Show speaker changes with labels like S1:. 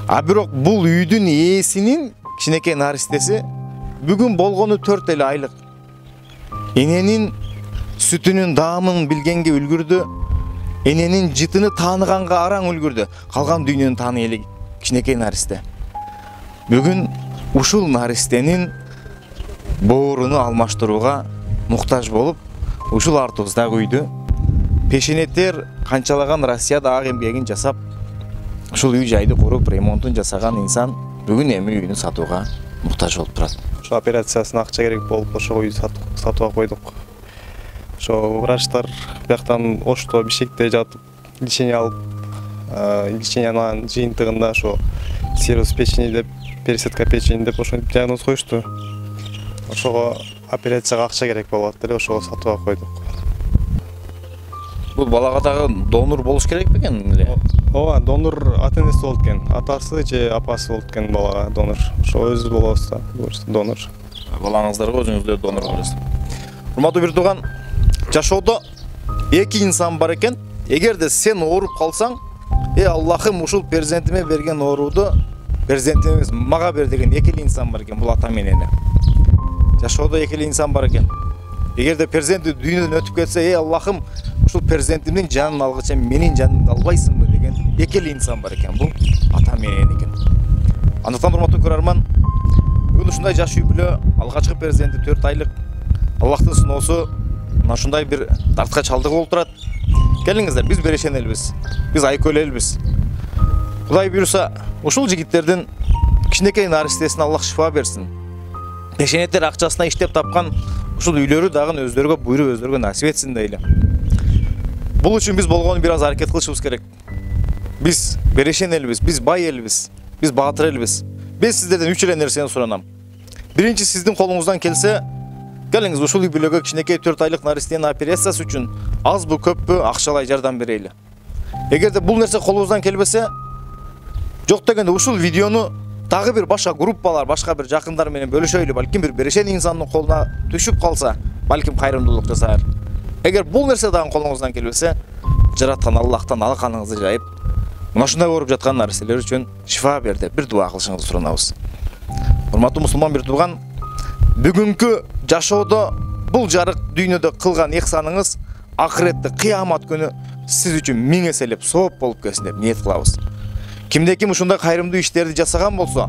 S1: А бирок бул үйдүн ээсинин кичинекей наристеси бүгүн болгону 4 эле айлык. Эненин сүтүнүн даамын билгенге үлгүрдү. Эненин жытыны тааныганга араң үлгүрдү. Калган дүйнөнү тааный эле кичинекей наристе. Бүгүн ушул наристенин бооруну алмаштырууга муктаж болуп, ушул артыбыздагы үйдү пешенеттер канчалаган Россияда ак эмгегин жасап, ушул үй жайды куруп, ремонтун жасаган инсан бүгүн эми үйүнү сатууга муктаж болуп турат.
S2: Ошо операциясына акча керек болуп, ошо үйдү сатууга койдук. Ошо врачтар бияктан Ошто, Бишкекте жатып, лечение алып, лечениянын жыйынтыгында ошо цирроз печени деп, пересадка печени деп ошо диагноз коюшту. Ошого операцияга акча керек болуп атты эле, ошого сатууга койдук.
S1: Бул балага дагы донор болуш керек бекен эле?
S2: Ооба, донор ата-энеси болот экен. Атасы же апасы болот экен балага донор. Ошо өзү болобуз да, донор.
S1: Балаңыздарга өзүңүздөр донор болосуз. Урматтуу бир тууган, жашоодо эки инсан бар экен. Эгерде сен ооруп калсаң, Аллахым ушул перзентиме берген ооруду перзентиме эмес, мага бер деген эки эле инсан бар экен, бул ата менен. Жашоодо эки эле инсан бар экен. Эгерде перзенти дүйнөдөн өтүп кетсе, Аллахым ушул перзентимдин жанын алгыча менин жанымды албайсыңбы деген эки эле инсан бар экен, бул ата менен экен. Андыктан урматтуу көрөрман, бүгүн ушундай жаш үй бүлө, алгачкы перзенти 4 айлык, Аллахтын сыноосу мына ушундай бир дартка чалдыгы болуп турат. Келиңиздер, биз берешен элбиз, биз айкөл элбиз. Кудай буйруса, ушул жигиттердин кичинекей наристесине Аллах шифа берсин. Пешенеттер акчасына иштеп тапкан ушул үйлөрү дагы өздөргө буйруп, өздөргө насип этсин дейли. Бул үчүн биз болгону бир аз аракет кылышыбыз керек. Биз берешен элбиз, биз бай элбиз, биз баатыр элбиз. Мен сиздерден 3 эле нерсени суранам. Биринчи, сиздин колуңуздан келсе, келиңиз ушул үй бүлөгө кичинекей 4 айлык наристенин операциясы үчүн азбы көппү акчалай жардам берели. Эгерде бул нерсе колубуздан келбесе, жок дегенде ушул видеону дагы бир башка группалар, башка бир жакындар менен бөлүшөйлү, балким бир берешен инсандын колуна түшүп калса, балким кайрымдуулук жасаар. Эгер бул нерсе дагы колуңуздан келбесе, жараткан Аллахтан алаканыңызды жайып, мына ушундай ооруп жаткан наристелер үчүн шифа бер деп бир дуа кылышыңызды суранабыз. Урматтуу мусулман бир тууган, бүгүнкү жашоодо бул жарык дүйнөдө кылган ихсаныңыз акыретте кыямат күнү сиз үчүн 1000 эселеп сооп болуп келсин деп ниет кылабыз. Кимде ким ушундай кайрымдуу иштерди жасаган болсо,